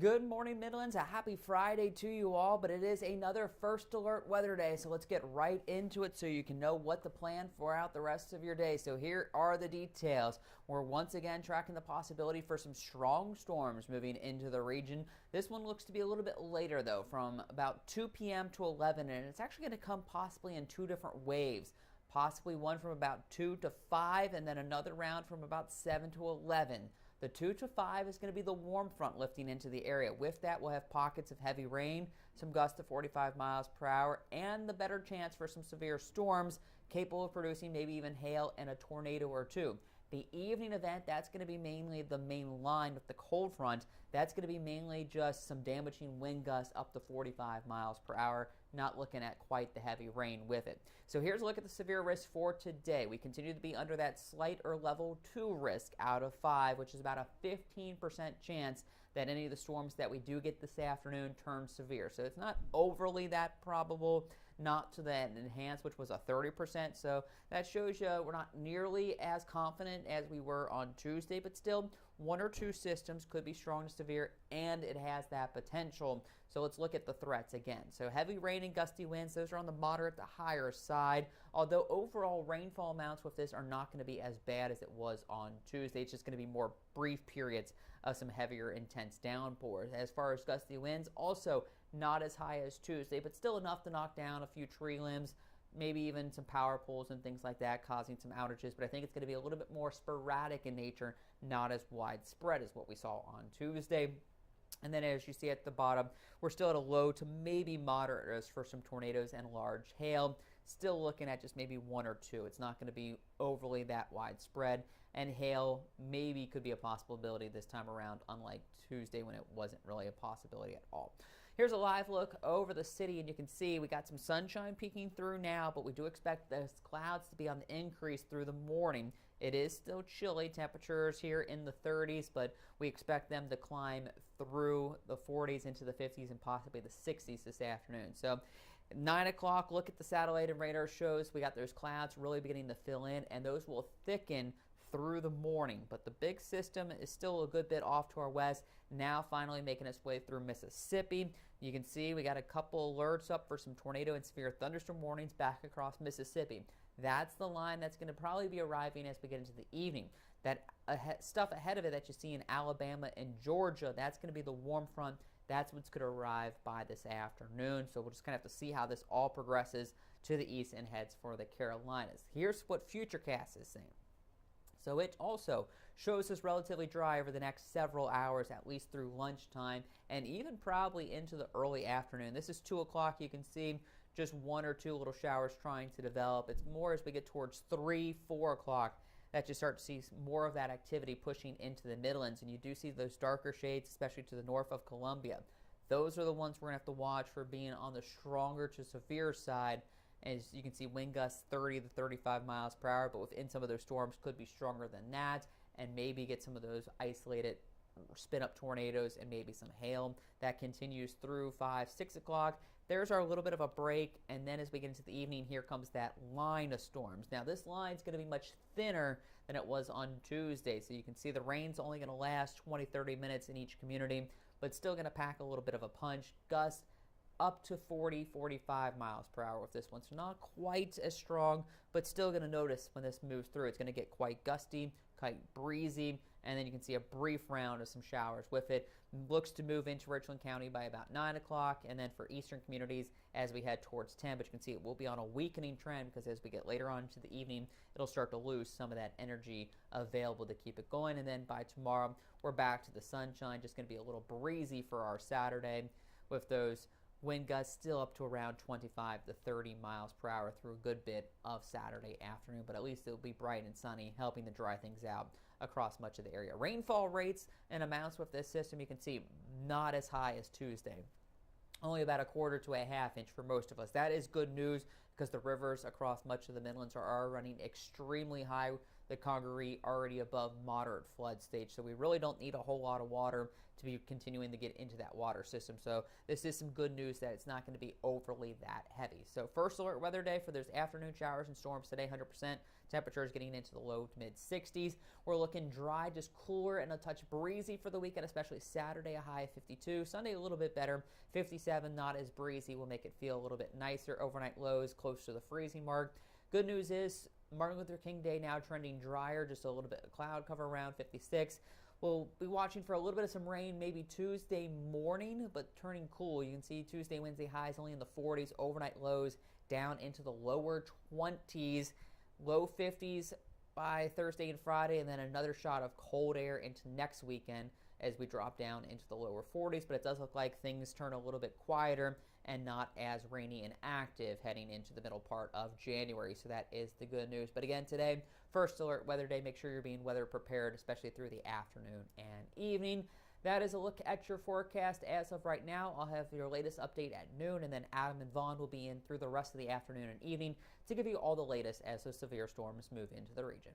Good morning, Midlands. A happy Friday to you all, but it is another first alert weather day, so let's get right into it so you can know what to plan for out the rest of your day. So here are the details. We're once again tracking the possibility for some strong storms moving into the region. This one looks to be a little bit later though, from about 2 p.m. to 11, and it's actually going to come possibly in two different waves. Possibly one from about 2 to 5 and then another round from about 7 to 11. The 2 to 5 is going to be the warm front lifting into the area. With that, we'll have pockets of heavy rain, some gusts of 45 miles per hour, and the better chance for some severe storms capable of producing maybe even hail and a tornado or two. The evening event, that's going to be mainly the main line with the cold front. That's going to be mainly just some damaging wind gusts up to 45 miles per hour, not looking at quite the heavy rain with it. So here's a look at the severe risk for today. We continue to be under that slight or level 2 risk out of 5, which is about a 15% chance that any of the storms that we do get this afternoon turn severe. So it's not overly that probable, not to that enhanced, which was a 30%. So that shows you we're not nearly as confident as we were on Tuesday, but still one or two systems could be strong to severe, and it has that potential. So let's look at the threats again. So heavy rain and gusty winds, those are on the moderate to higher side, although overall rainfall amounts with this are not going to be as bad as it was on Tuesday. It's just going to be more brief periods of some heavier intense downpours. As far as gusty winds, also not as high as Tuesday, but still enough to knock down a few tree limbs, maybe even some power poles and things like that, causing some outages. But I think it's going to be a little bit more sporadic in nature, not as widespread as what we saw on Tuesday. And then as you see at the bottom, we're still at a low to maybe moderate risk for some tornadoes and large hail. Still looking at just maybe one or two. It's not going to be overly that widespread. And hail maybe could be a possibility this time around, unlike Tuesday when it wasn't really a possibility at all. Here's a live look over the city, and you can see we got some sunshine peeking through now, but we do expect those clouds to be on the increase through the morning. It is still chilly, temperatures here in the 30s, but we expect them to climb through the 40s into the 50s and possibly the 60s this afternoon. So 9 o'clock, look at the satellite and radar shows. We got those clouds really beginning to fill in, and those will thicken through the morning. But the big system is still a good bit off to our west, now finally making its way through Mississippi. You can see we got a couple alerts up for some tornado and severe thunderstorm warnings back across Mississippi. That's the line that's going to probably be arriving as we get into the evening. That stuff ahead of it that you see in Alabama and Georgia, that's going to be the warm front. That's what's going to arrive by this afternoon. So we'll just kind of have to see how this all progresses to the east and heads for the Carolinas. Here's what Futurecast is saying. So it also shows us relatively dry over the next several hours, at least through lunchtime, and even probably into the early afternoon. This is 2 o'clock. You can see just one or two little showers trying to develop. It's more as we get towards 3, 4 o'clock that you start to see more of that activity pushing into the Midlands, and you do see those darker shades, especially to the north of Columbia. Those are the ones we're going to have to watch for being on the stronger to severe side. As you can see, wind gusts 30 to 35 miles per hour, but within some of those storms could be stronger than that and maybe get some of those isolated spin-up tornadoes and maybe some hail. That continues through 5, 6 o'clock. There's our little bit of a break, and then as we get into the evening, here comes that line of storms. Now, this line is going to be much thinner than it was on Tuesday, so you can see the rain's only going to last 20, 30 minutes in each community, but still going to pack a little bit of a punch. Gusts up to 40, 45 miles per hour with this one. So not quite as strong, but still going to notice when this moves through. It's going to get quite gusty, quite breezy, and then you can see a brief round of some showers with it. Looks to move into Richland County by about 9 o'clock, and then for eastern communities as we head towards 10. But you can see it will be on a weakening trend because as we get later on into the evening, it'll start to lose some of that energy available to keep it going. And then by tomorrow, we're back to the sunshine. Just going to be a little breezy for our Saturday with those wind gusts still up to around 25 to 30 miles per hour through a good bit of Saturday afternoon, but at least it'll be bright and sunny, helping to dry things out across much of the area. Rainfall rates and amounts with this system, you can see not as high as Tuesday. Only about a quarter to a half inch for most of us. That is good news because the rivers across much of the Midlands are running extremely high. The Congaree already above moderate flood stage, so we really don't need a whole lot of water to be continuing to get into that water system. So this is some good news that it's not going to be overly that heavy. So first alert weather day for those afternoon showers and storms today, 100%. Temperatures getting into the low to mid 60s. We're looking dry, just cooler and a touch breezy for the weekend, especially Saturday, a high of 52. Sunday, a little bit better, 57, not as breezy. Will make it feel a little bit nicer. Overnight lows close to the freezing mark. Good news is Martin Luther King Day now trending drier, just a little bit of cloud cover around 56. We'll be watching for a little bit of some rain maybe Tuesday morning, but turning cool. You can see Tuesday, Wednesday highs only in the 40s, overnight lows down into the lower 20s, low 50s by Thursday and Friday, and then another shot of cold air into next weekend as we drop down into the lower 40s. But it does look like things turn a little bit quieter and not as rainy and active heading into the middle part of January. So that is the good news. But again, today, first alert weather day. Make sure you're being weather prepared, especially through the afternoon and evening. That is a look at your forecast as of right now. I'll have your latest update at noon, and then Adam and Vaughn will be in through the rest of the afternoon and evening to give you all the latest as those severe storms move into the region.